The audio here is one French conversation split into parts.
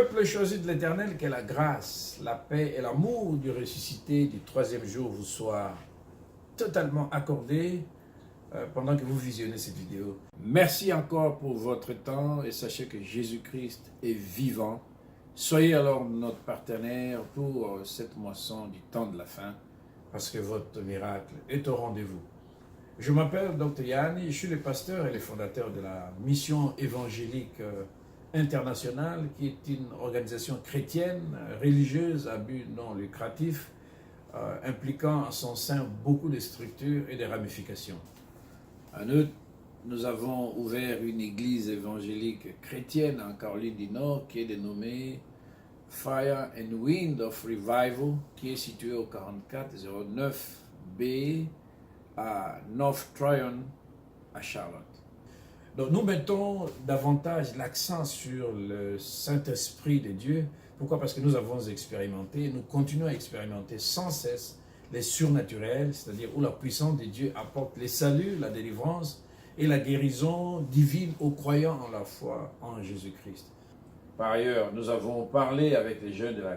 Peuple choisi de l'Éternel, que la grâce, la paix et l'amour du ressuscité du troisième jour vous soient totalement accordés pendant que vous visionnez cette vidéo. Merci encore pour votre temps et sachez que Jésus-Christ est vivant. Soyez alors notre partenaire pour cette moisson du temps de la fin parce que votre miracle est au rendez-vous. Je m'appelle Dr Yanni, je suis le pasteur et le fondateur de la mission évangélique internationale qui est une organisation chrétienne, religieuse à but non lucratif, impliquant en son sein beaucoup de structures et de ramifications. En outre, nous avons ouvert une église évangélique chrétienne en Caroline du Nord qui est dénommée Fire and Wind of Revival, qui est située au 4409B à North Tryon, à Charlotte. Donc nous mettons davantage l'accent sur le Saint-Esprit de Dieu. Pourquoi? Parce que nous avons expérimenté, nous continuons à expérimenter sans cesse les surnaturels, c'est-à-dire où la puissance de Dieu apporte le salut, la délivrance et la guérison divine aux croyants en la foi en Jésus-Christ. Par ailleurs, nous avons parlé avec les jeunes de la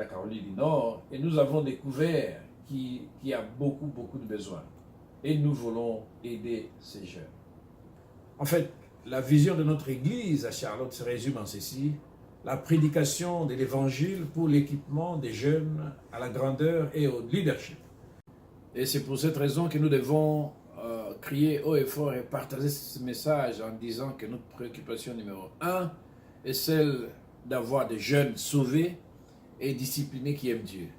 Caroline du Nord et nous avons découvert qu'il y a beaucoup de besoins. Et nous voulons aider ces jeunes. En fait, la vision de notre Église à Charlotte se résume en ceci: la prédication de l'Évangile pour l'équipement des jeunes à la grandeur et au leadership. Et c'est pour cette raison que nous devons crier haut et fort et partager ce message en disant que notre préoccupation numéro 1 est celle d'avoir des jeunes sauvés et disciplinés qui aiment Dieu,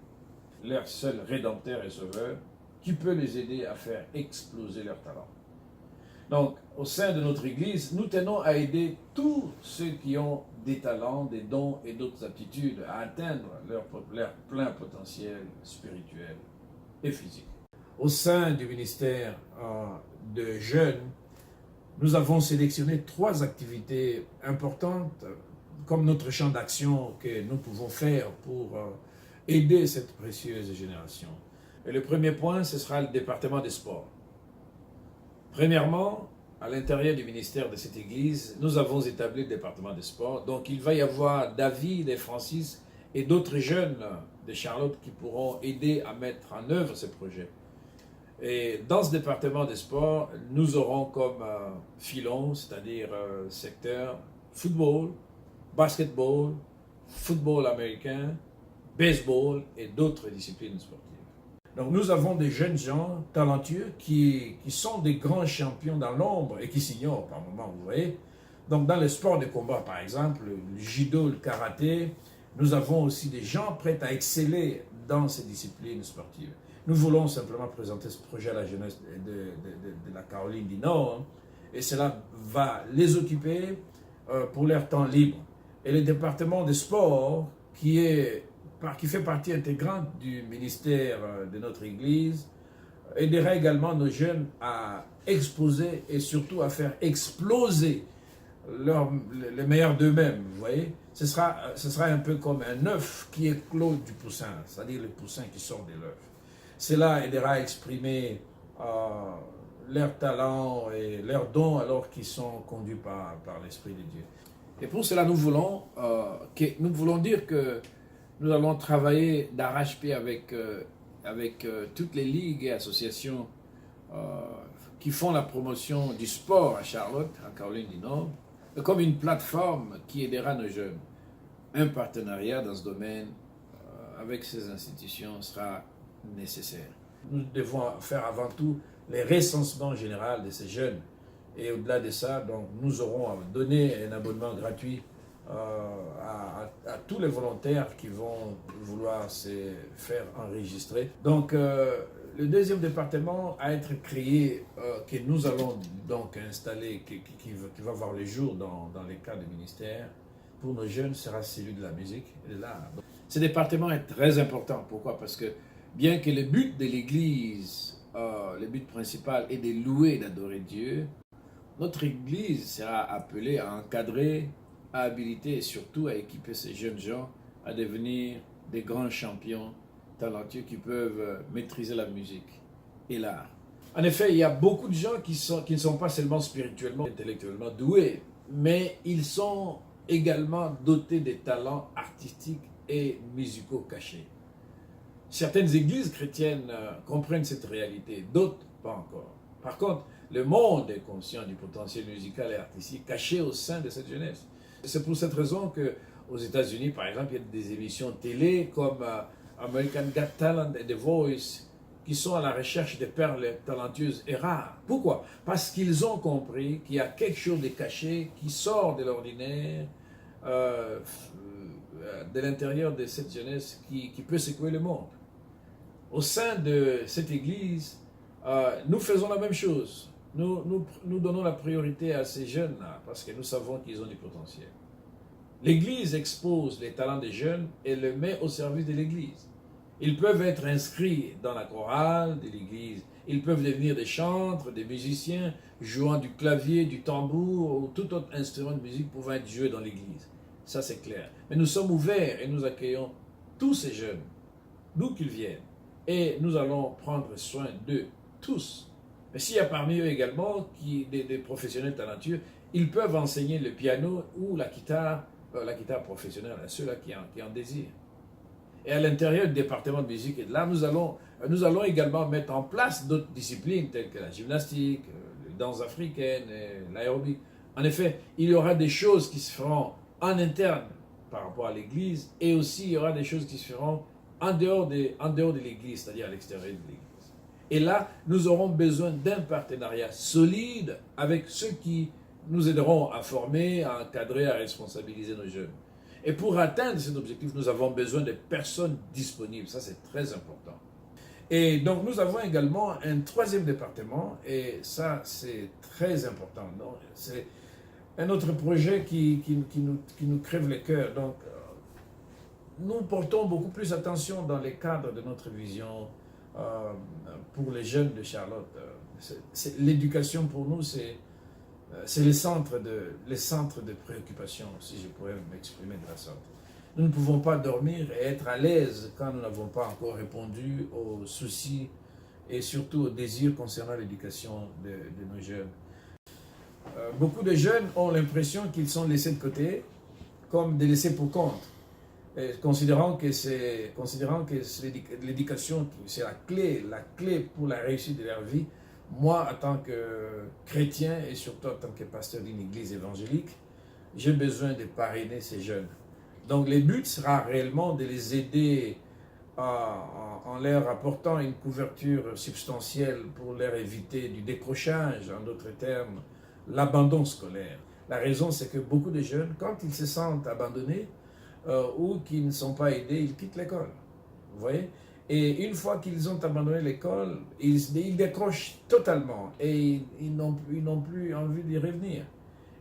leur seul rédempteur et sauveur, qui peut les aider à faire exploser leurs talents. Donc, au sein de notre Église, nous tenons à aider tous ceux qui ont des talents, des dons et d'autres aptitudes à atteindre leur plein potentiel spirituel et physique. Au sein du ministère de jeunes, nous avons sélectionné 3 activités importantes comme notre champ d'action que nous pouvons faire pour aider cette précieuse génération. Et le premier point, ce sera le département des sports. Premièrement, à l'intérieur du ministère de cette église, nous avons établi le département des sports. Donc, il va y avoir David et Francis et d'autres jeunes de Charlotte qui pourront aider à mettre en œuvre ce projet. Et dans ce département des sports, nous aurons comme filon, c'est-à-dire secteur football, basketball, football américain, baseball et d'autres disciplines sportives. Donc nous avons des jeunes gens talentueux qui sont des grands champions dans l'ombre et qui s'ignorent par moments, vous voyez. Donc dans les sports de combat, par exemple, le judo, le karaté, nous avons aussi des gens prêts à exceller dans ces disciplines sportives. Nous voulons simplement présenter ce projet à la jeunesse de la Caroline du Nord, et cela va les occuper pour leur temps libre. Et le département des sports, qui fait partie intégrante du ministère de notre Église, aidera également nos jeunes à exposer et surtout à faire exploser le meilleur d'eux-mêmes, vous voyez. Ce sera un peu comme un œuf qui éclot du poussin, c'est-à-dire le poussin qui sort de l'œuf. Cela aidera à exprimer leurs talents et leurs dons alors qu'ils sont conduits par l'Esprit de Dieu. Et pour cela, nous voulons dire que nous allons travailler d'arrache-pied avec toutes les ligues et associations qui font la promotion du sport à Charlotte, en Caroline du Nord, comme une plateforme qui aidera nos jeunes. Un partenariat dans ce domaine avec ces institutions sera nécessaire. Nous devons faire avant tout les recensements généraux de ces jeunes. Et au-delà de ça, donc, nous aurons donné un abonnement gratuit à tous les volontaires qui vont vouloir se faire enregistrer. Donc, le deuxième département à être créé, que nous allons donc installer, qui va voir le jour dans les cas de ministère, pour nos jeunes, sera celui de la musique et de l'art. Ce département est très important. Pourquoi? Parce que bien que le but de l'Église, le but principal est de louer et d'adorer Dieu, notre Église sera appelée à encadrer, à habiliter et surtout à équiper ces jeunes gens à devenir des grands champions talentueux qui peuvent maîtriser la musique et l'art. En effet, il y a beaucoup de gens qui ne sont pas seulement spirituellement, intellectuellement doués, mais ils sont également dotés des talents artistiques et musicaux cachés. Certaines églises chrétiennes comprennent cette réalité, d'autres pas encore. Par contre, le monde est conscient du potentiel musical et artistique caché au sein de cette jeunesse. C'est pour cette raison qu'aux États-Unis, par exemple, il y a des émissions télé comme American Got Talent et The Voice qui sont à la recherche de perles talentueuses et rares. Pourquoi? Parce qu'ils ont compris qu'il y a quelque chose de caché qui sort de l'ordinaire, de l'intérieur de cette jeunesse qui peut secouer le monde. Au sein de cette église, nous faisons la même chose. Nous donnons la priorité à ces jeunes-là parce que nous savons qu'ils ont du potentiel. L'église expose les talents des jeunes et les met au service de l'église. Ils peuvent être inscrits dans la chorale de l'église. Ils peuvent devenir des chantres, des musiciens, jouant du clavier, du tambour ou tout autre instrument de musique pouvant être joué dans l'église. Ça, c'est clair. Mais nous sommes ouverts et nous accueillons tous ces jeunes, d'où qu'ils viennent. Et nous allons prendre soin d'eux, tous. Mais s'il y a parmi eux également des professionnels talentueux, ils peuvent enseigner le piano ou la guitare professionnelle à ceux-là qui en désirent. Et à l'intérieur du département de musique et de l'art, nous allons également mettre en place d'autres disciplines telles que la gymnastique, les danses africaines, l'aérobic. En effet, il y aura des choses qui se feront en interne par rapport à l'Église et aussi il y aura des choses qui se feront en dehors de l'Église, c'est-à-dire à l'extérieur de l'Église. Et là, nous aurons besoin d'un partenariat solide avec ceux qui nous aideront à former, à encadrer, à responsabiliser nos jeunes. Et pour atteindre cet objectif, nous avons besoin de personnes disponibles. Ça, c'est très important. Et donc, nous avons également un troisième département, et ça, c'est très important. C'est un autre projet qui nous crève le cœur. Donc, nous portons beaucoup plus attention dans les cadres de notre vision pour les jeunes de Charlotte. L'éducation pour nous, c'est les centres de préoccupation, si je pourrais m'exprimer de la sorte. Nous ne pouvons pas dormir et être à l'aise quand nous n'avons pas encore répondu aux soucis et surtout aux désirs concernant l'éducation de nos jeunes. Beaucoup de jeunes ont l'impression qu'ils sont laissés de côté, comme des laissés pour compte, considérant que l'éducation, c'est la clé pour la réussite de leur vie. Moi, en tant que chrétien et surtout en tant que pasteur d'une église évangélique, j'ai besoin de parrainer ces jeunes. Donc, le but sera réellement de les aider en leur apportant une couverture substantielle pour leur éviter du décrochage, en d'autres termes, l'abandon scolaire. La raison, c'est que beaucoup de jeunes, quand ils se sentent abandonnés ou qu'ils ne sont pas aidés, ils quittent l'école. Vous voyez? Et une fois qu'ils ont abandonné l'école, ils décrochent totalement et ils n'ont plus envie d'y revenir.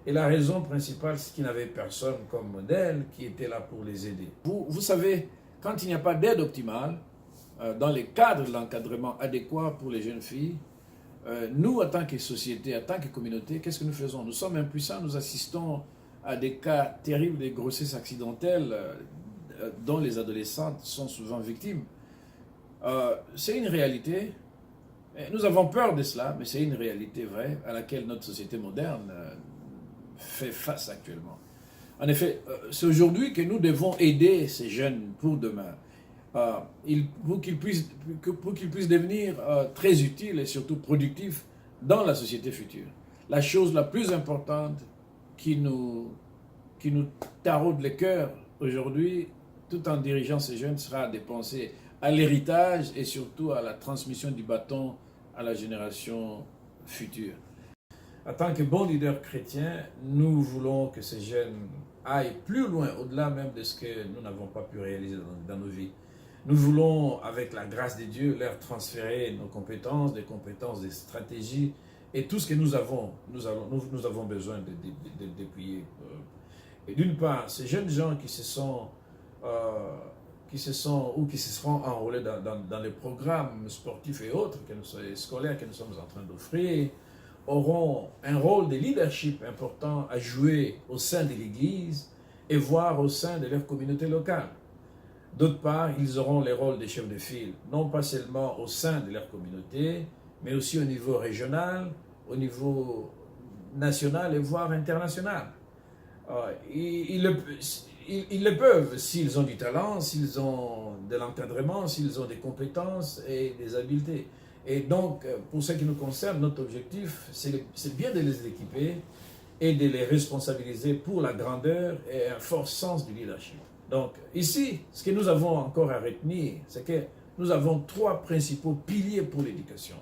Et la raison principale, c'est qu'ils n'avaient personne comme modèle qui était là pour les aider. Vous savez, quand il n'y a pas d'aide optimale, dans les cadres de l'encadrement adéquat pour les jeunes filles, nous, en tant que société, en tant que communauté, qu'est-ce que nous faisons? Nous sommes impuissants, nous assistons à des cas terribles de grossesses accidentelles dont les adolescentes sont souvent victimes. C'est une réalité. Nous avons peur de cela, mais c'est une réalité vraie à laquelle notre société moderne fait face actuellement. En effet, c'est aujourd'hui que nous devons aider ces jeunes pour demain, pour qu'ils puissent devenir très utiles et surtout productifs dans la société future. La chose la plus importante qui nous taraude le cœur aujourd'hui, tout en dirigeant ces jeunes, sera de penser à l'héritage et surtout à la transmission du bâton à la génération future. En tant que bons leaders chrétiens, nous voulons que ces jeunes aillent plus loin, au-delà même de ce que nous n'avons pas pu réaliser dans nos vies. Nous voulons, avec la grâce de Dieu, leur transférer nos compétences, des stratégies et tout ce que nous avons besoin de déployer. Et d'une part, ces jeunes gens qui se seront enrôlés dans les programmes sportifs et autres, scolaires que nous sommes en train d'offrir, auront un rôle de leadership important à jouer au sein de l'Église et voire au sein de leur communauté locale. D'autre part, ils auront les rôles des chefs de file, non pas seulement au sein de leur communauté, mais aussi au niveau régional, au niveau national et voire international. Ils le peuvent s'ils ont du talent, s'ils ont de l'encadrement, s'ils ont des compétences et des habiletés. Et donc, pour ce qui nous concerne, notre objectif, c'est bien de les équiper et de les responsabiliser pour la grandeur et un fort sens du leadership. Donc, ici, ce que nous avons encore à retenir, c'est que nous avons 3 principaux piliers pour l'éducation.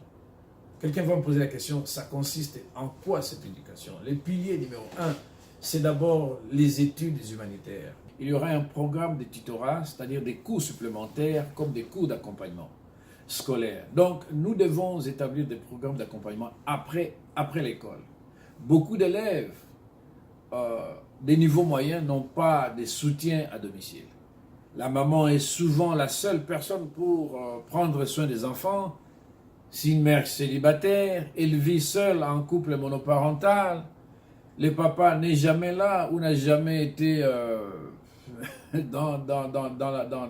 Quelqu'un va me poser la question, ça consiste en quoi cette éducation? Les piliers numéro 1, c'est d'abord les études humanitaires. Il y aura un programme de tutorat, c'est-à-dire des cours supplémentaires comme des cours d'accompagnement scolaire. Donc, nous devons établir des programmes d'accompagnement après l'école. Beaucoup d'élèves des niveaux moyens n'ont pas de soutien à domicile. La maman est souvent la seule personne pour prendre soin des enfants. Si une mère célibataire, elle vit seule en couple monoparental, le papa n'est jamais là ou n'a jamais été dans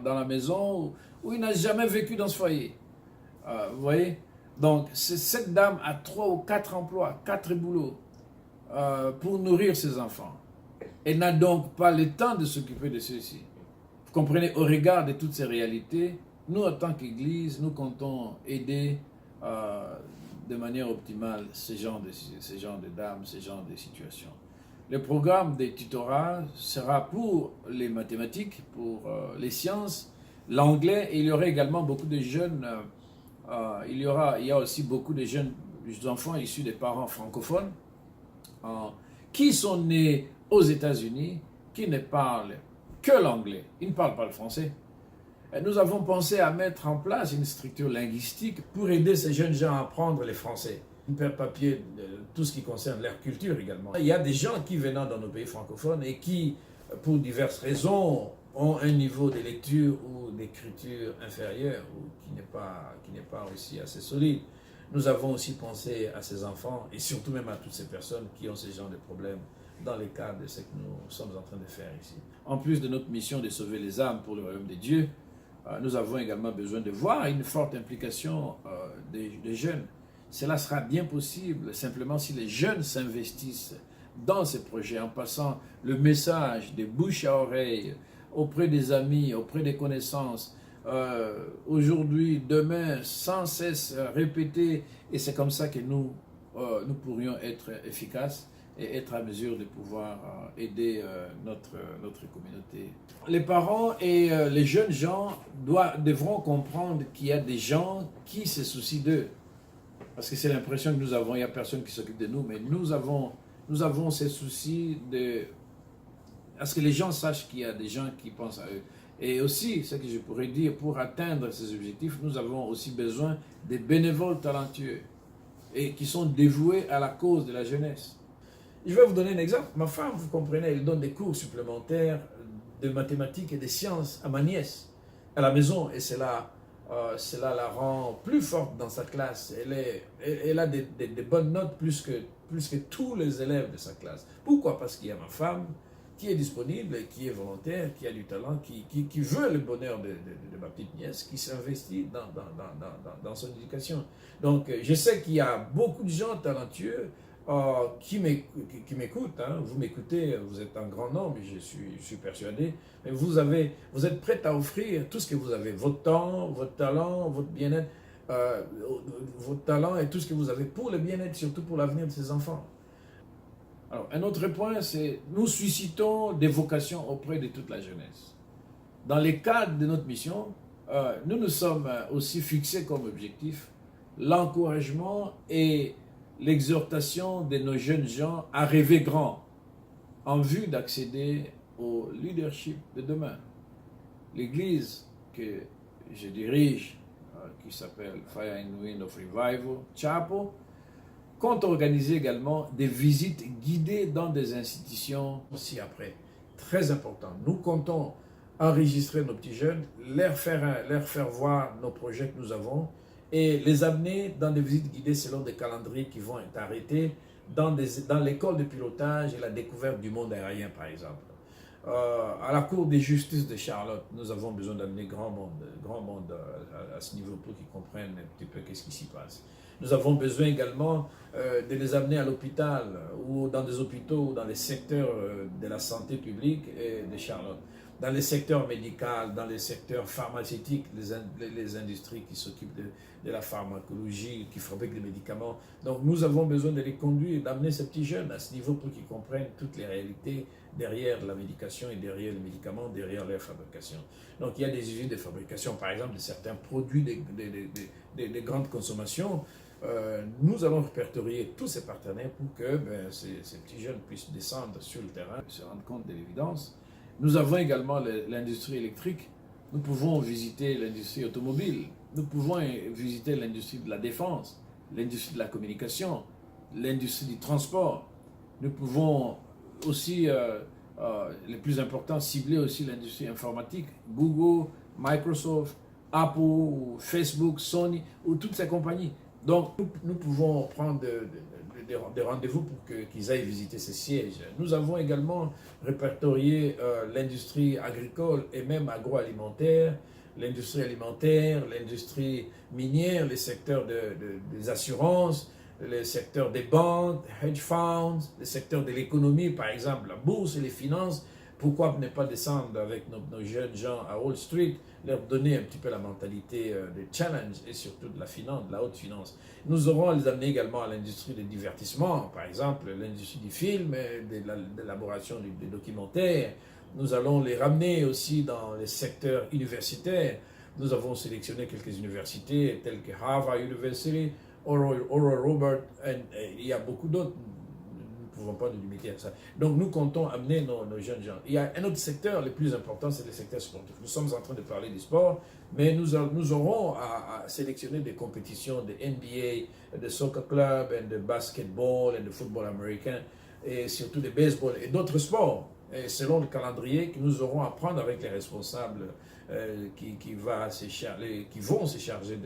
la maison ou il n'a jamais vécu dans ce foyer. Vous voyez? Donc, cette dame a 3 ou 4 emplois, 4 boulots pour nourrir ses enfants. Elle n'a donc pas le temps de s'occuper de ceux-ci. Vous comprenez, au regard de toutes ces réalités, nous, en tant qu'Église, nous comptons aider de manière optimale ces genres de dames, ces genres de situations. Le programme de tutorat sera pour les mathématiques, pour les sciences, l'anglais, et il y aura également beaucoup de jeunes, il y a aussi beaucoup de jeunes enfants issus des parents francophones qui sont nés aux États-Unis, qui ne parlent que l'anglais, ils ne parlent pas le français. Et nous avons pensé à mettre en place une structure linguistique pour aider ces jeunes gens à apprendre le français. Une paire papier, tout ce qui concerne leur culture également. Il y a des gens qui venant dans nos pays francophones et qui, pour diverses raisons, ont un niveau de lecture ou d'écriture inférieur ou qui n'est pas aussi assez solide. Nous avons aussi pensé à ces enfants et surtout même à toutes ces personnes qui ont ce genre de problèmes dans le cadre de ce que nous sommes en train de faire ici. En plus de notre mission de sauver les âmes pour le royaume de Dieu, nous avons également besoin de voir une forte implication des jeunes. Cela sera bien possible simplement si les jeunes s'investissent dans ces projets en passant le message de bouche à oreille auprès des amis, auprès des connaissances, aujourd'hui, demain, sans cesse répéter, et c'est comme ça que nous pourrions être efficaces et être à mesure de pouvoir aider notre communauté. Les parents et les jeunes gens devront comprendre qu'il y a des gens qui se soucient d'eux. Parce que c'est l'impression que nous avons, il n'y a personne qui s'occupe de nous, mais nous avons ces soucis à ce que les gens sachent qu'il y a des gens qui pensent à eux. Et aussi, ce que je pourrais dire, pour atteindre ces objectifs, nous avons aussi besoin des bénévoles talentueux et qui sont dévoués à la cause de la jeunesse. Je vais vous donner un exemple. Ma femme, vous comprenez, elle donne des cours supplémentaires de mathématiques et de sciences à ma nièce à la maison et cela la rend plus forte dans sa classe. Elle a des bonnes notes plus que tous les élèves de sa classe. Pourquoi? Parce qu'il y a ma femme qui est disponible, qui est volontaire, qui a du talent, qui veut le bonheur de ma petite nièce, qui s'investit dans son éducation. Donc, je sais qu'il y a beaucoup de gens talentueux qui m'écoutent. Hein. Vous m'écoutez, vous êtes un grand nombre, je suis persuadé. Mais vous êtes prêts à offrir tout ce que vous avez, votre temps, votre talent, votre bien-être, votre talent et tout ce que vous avez pour le bien-être, surtout pour l'avenir de ces enfants. Alors, un autre point, c'est nous suscitons des vocations auprès de toute la jeunesse. Dans le cadre de notre mission, nous nous sommes aussi fixés comme objectif l'encouragement et l'exhortation de nos jeunes gens à rêver grand en vue d'accéder au leadership de demain. L'église que je dirige, qui s'appelle Fire and Wind of Revival Chapel, compte organiser également des visites guidées dans des institutions aussi après. Très important. Nous comptons enregistrer nos petits jeunes, leur faire voir nos projets que nous avons et les amener dans des visites guidées selon des calendriers qui vont être arrêtés dans l'école de pilotage et la découverte du monde aérien, par exemple. À la Cour de justice de Charlotte, nous avons besoin d'amener grand monde à ce niveau pour qu'ils comprennent un petit peu qu'est-ce qui s'y passe. Nous avons besoin également de les amener à l'hôpital ou dans des hôpitaux ou dans les secteurs de la santé publique et de Charlotte. Dans les secteurs médicaux, dans les secteurs pharmaceutiques, les industries qui s'occupent de la pharmacologie, qui fabriquent des médicaments. Donc nous avons besoin de les conduire, d'amener ces petits jeunes à ce niveau pour qu'ils comprennent toutes les réalités derrière la médication et derrière les médicaments, derrière leur fabrication. Donc il y a des usines de fabrication, par exemple, de certains produits de grande consommation. Nous allons répertorier tous ces partenaires pour que ces petits jeunes puissent descendre sur le terrain, se rendre compte de l'évidence. Nous avons également l'industrie électrique. Nous pouvons visiter l'industrie automobile. Nous pouvons visiter l'industrie de la défense, l'industrie de la communication, l'industrie du transport. Nous pouvons aussi, les plus importants, cibler aussi l'industrie informatique, Google, Microsoft, Apple, Facebook, Sony, ou toutes ces compagnies. Donc, nous pouvons prendre des rendez-vous pour qu'ils aillent visiter ces sièges. Nous avons également répertorié l'industrie agricole et même agroalimentaire, l'industrie alimentaire, l'industrie minière, les secteurs des assurances, les secteurs des banques, hedge funds, les secteurs de l'économie, par exemple la bourse et les finances. Pourquoi ne pas descendre avec nos jeunes gens à Wall Street, leur donner un petit peu la mentalité de challenge et surtout de la finance, de la haute finance. Nous aurons à les amener également à l'industrie du divertissement, par exemple l'industrie du film, de l'élaboration des documentaires. Nous allons les ramener aussi dans les secteurs universitaires. Nous avons sélectionné quelques universités telles que Harvard University, Oral Roberts, et il y a beaucoup d'autres. Nous ne pouvons pas nous limiter à ça. Donc nous comptons amener nos jeunes gens. Il y a un autre secteur, le plus important, c'est le secteur sportif. Nous sommes en train de parler du sport, mais nous aurons à sélectionner des compétitions de NBA, de soccer club, de basketball, et de football américain, et surtout de baseball et d'autres sports. Et selon le calendrier que nous aurons à prendre avec les responsables qui vont se charger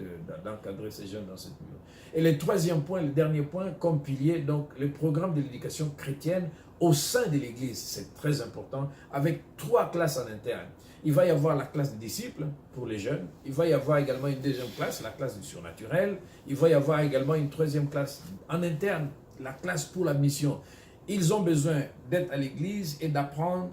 d'encadrer ces jeunes dans cette milieu. Et le troisième point, le dernier point, comme pilier, donc le programme de l'éducation chrétienne au sein de l'Église, c'est très important, avec 3 classes en interne. Il va y avoir la classe des disciples pour les jeunes, il va y avoir également une deuxième classe, la classe du surnaturel, il va y avoir également une troisième classe en interne, la classe pour la mission. Ils ont besoin d'être à l'église et d'apprendre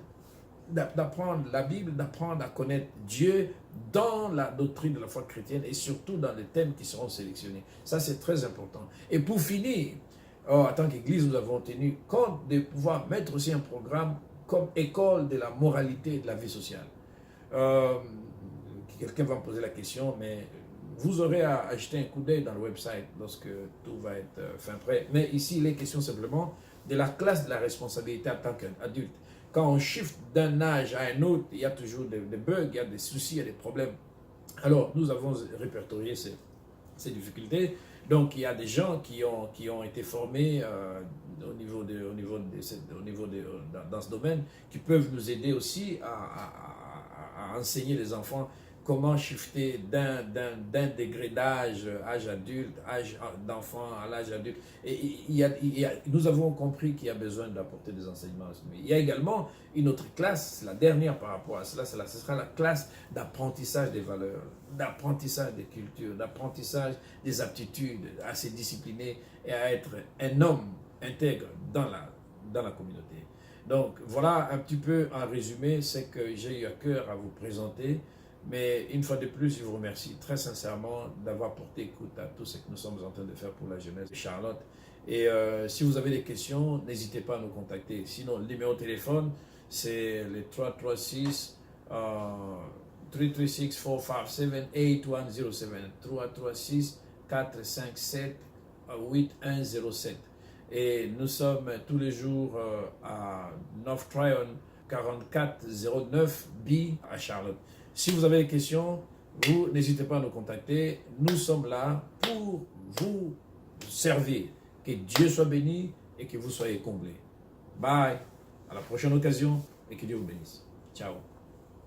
la Bible, d'apprendre à connaître Dieu dans la doctrine de la foi chrétienne et surtout dans les thèmes qui seront sélectionnés. Ça, c'est très important. Et pour finir, en tant qu'Église, nous avons tenu compte de pouvoir mettre aussi un programme comme école de la moralité et de la vie sociale. Quelqu'un va me poser la question, mais vous aurez à acheter un coup d'œil dans le website lorsque tout va être fin prêt. Mais ici, il est question simplement de la classe de la responsabilité en tant qu'adulte. Quand on shift d'un âge à un autre, il y a toujours des bugs, il y a des soucis, il y a des problèmes. Alors, nous avons répertorié ces difficultés. Donc, il y a des gens qui ont été formés dans ce domaine, qui peuvent nous aider aussi à enseigner les enfants comment shifter d'un degré d'âge, âge adulte, âge d'enfant à l'âge adulte. Et nous avons compris qu'il y a besoin d'apporter des enseignements. Mais il y a également une autre classe, la dernière par rapport à cela, ce sera la classe d'apprentissage des valeurs, d'apprentissage des cultures, d'apprentissage des aptitudes, à se discipliner et à être un homme intègre dans la communauté. Donc voilà un petit peu en résumé ce que j'ai eu à cœur à vous présenter. Mais une fois de plus, je vous remercie très sincèrement d'avoir porté écoute à tout ce que nous sommes en train de faire pour la jeunesse de Charlotte. Et si vous avez des questions, n'hésitez pas à nous contacter. Sinon, le numéro de téléphone, c'est le 336 336 457 8107. 336 457 8107. Et nous sommes tous les jours à North Tryon 4409B à Charlotte. Si vous avez des questions, vous n'hésitez pas à nous contacter. Nous sommes là pour vous servir. Que Dieu soit béni et que vous soyez comblés. Bye. À la prochaine occasion et que Dieu vous bénisse. Ciao.